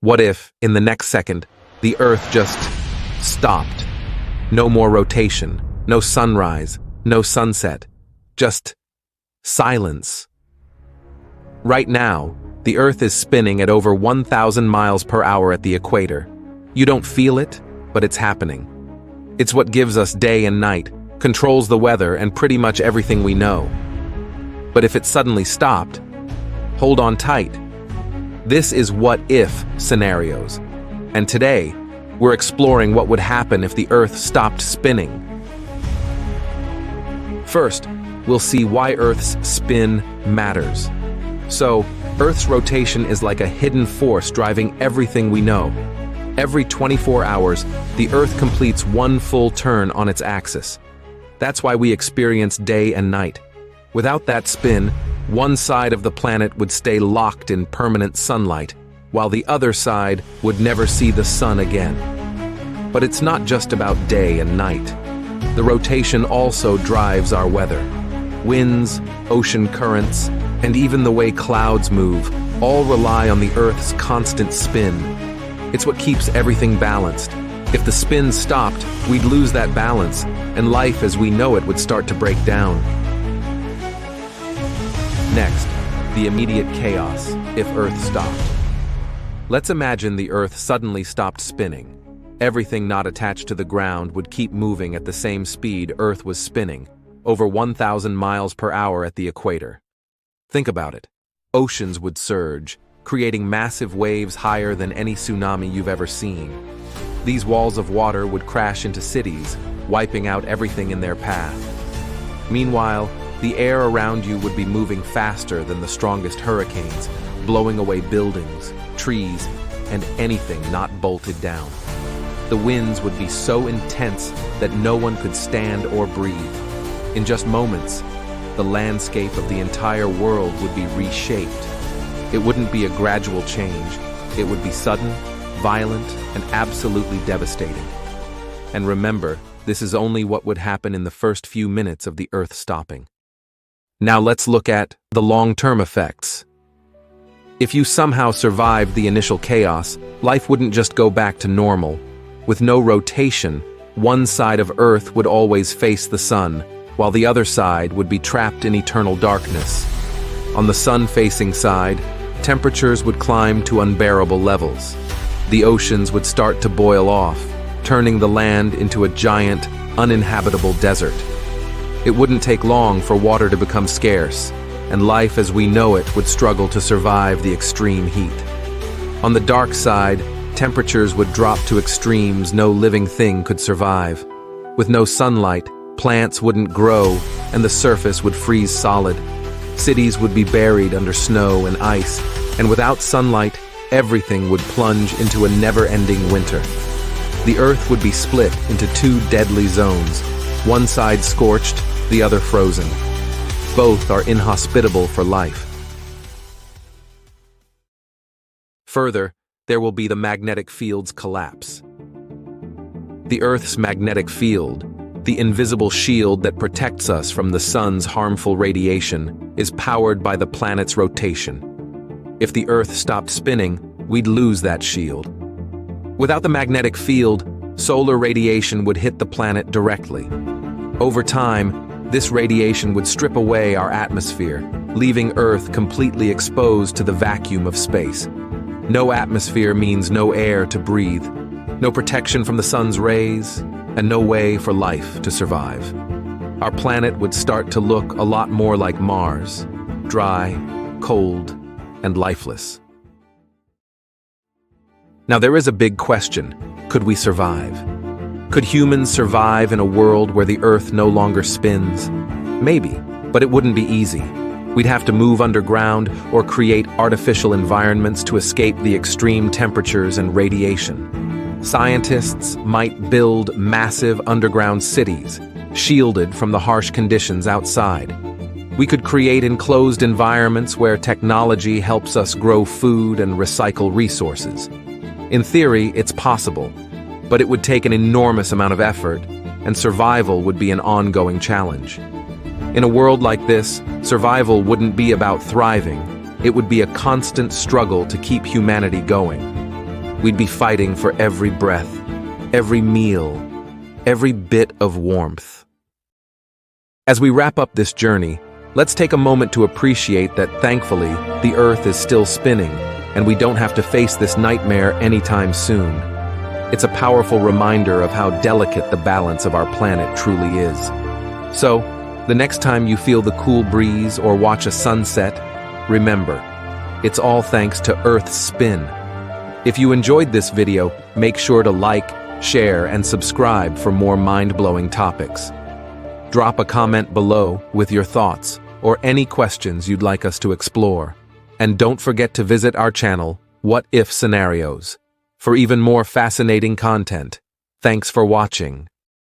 What if, in the next second, the Earth just stopped? No more rotation, no sunrise, no sunset, just silence. Right now, the Earth is spinning at over 1,000 miles per hour at the equator. You don't feel it, but it's happening. It's what gives us day and night, controls the weather and pretty much everything we know. But if it suddenly stopped, hold on tight. This is what-if scenarios. And today, we're exploring what would happen if the Earth stopped spinning. First, we'll see why Earth's spin matters. So, Earth's rotation is like a hidden force driving everything we know. Every 24 hours, the Earth completes one full turn on its axis. That's why we experience day and night. Without that spin, one side of the planet would stay locked in permanent sunlight, while the other side would never see the sun again. But it's not just about day and night. The rotation also drives our weather. Winds, ocean currents, and even the way clouds move all rely on the Earth's constant spin. It's what keeps everything balanced. If the spin stopped, we'd lose that balance, and life as we know it would start to break down. Next, the immediate chaos if Earth stopped. Let's imagine the Earth suddenly stopped spinning. Everything not attached to the ground would keep moving at the same speed Earth was spinning, over 1,000 miles per hour at the equator. Think about it. Oceans would surge, creating massive waves higher than any tsunami you've ever seen. These walls of water would crash into cities, wiping out everything in their path. Meanwhile, the air around you would be moving faster than the strongest hurricanes, blowing away buildings, trees, and anything not bolted down. The winds would be so intense that no one could stand or breathe. In just moments, the landscape of the entire world would be reshaped. It wouldn't be a gradual change. It would be sudden, violent, and absolutely devastating. And remember, this is only what would happen in the first few minutes of the Earth stopping. Now let's look at the long-term effects. If you somehow survived the initial chaos, life wouldn't just go back to normal. With no rotation, one side of Earth would always face the sun, while the other side would be trapped in eternal darkness. On the sun-facing side, temperatures would climb to unbearable levels. The oceans would start to boil off, turning the land into a giant, uninhabitable desert. It wouldn't take long for water to become scarce, and life as we know it would struggle to survive the extreme heat. On the dark side, temperatures would drop to extremes no living thing could survive. With no sunlight, plants wouldn't grow, and the surface would freeze solid. Cities would be buried under snow and ice, and without sunlight, everything would plunge into a never-ending winter. The Earth would be split into two deadly zones, one side scorched, the other frozen. Both are inhospitable for life. Further, there will be the magnetic field's collapse. The Earth's magnetic field, the invisible shield that protects us from the sun's harmful radiation, is powered by the planet's rotation. If the Earth stopped spinning, we'd lose that shield. Without the magnetic field, solar radiation would hit the planet directly. Over time, this radiation would strip away our atmosphere, leaving Earth completely exposed to the vacuum of space. No atmosphere means no air to breathe, no protection from the sun's rays, and no way for life to survive. Our planet would start to look a lot more like Mars, dry, cold, and lifeless. Now there is a big question. Could we survive? Could humans survive in a world where the Earth no longer spins? Maybe, but it wouldn't be easy. We'd have to move underground or create artificial environments to escape the extreme temperatures and radiation. Scientists might build massive underground cities, shielded from the harsh conditions outside. We could create enclosed environments where technology helps us grow food and recycle resources. In theory, it's possible, but it would take an enormous amount of effort, and survival would be an ongoing challenge. In a world like this, survival wouldn't be about thriving. It would be a constant struggle to keep humanity going. We'd be fighting for every breath, every meal, every bit of warmth. As we wrap up this journey, let's take a moment to appreciate that, thankfully, the Earth is still spinning, and we don't have to face this nightmare anytime soon. It's a powerful reminder of how delicate the balance of our planet truly is. So, the next time you feel the cool breeze or watch a sunset, remember, it's all thanks to Earth's spin. If you enjoyed this video, make sure to like, share, and subscribe for more mind-blowing topics. Drop a comment below with your thoughts or any questions you'd like us to explore. And don't forget to visit our channel, What If Scenarios, for even more fascinating content. Thanks for watching.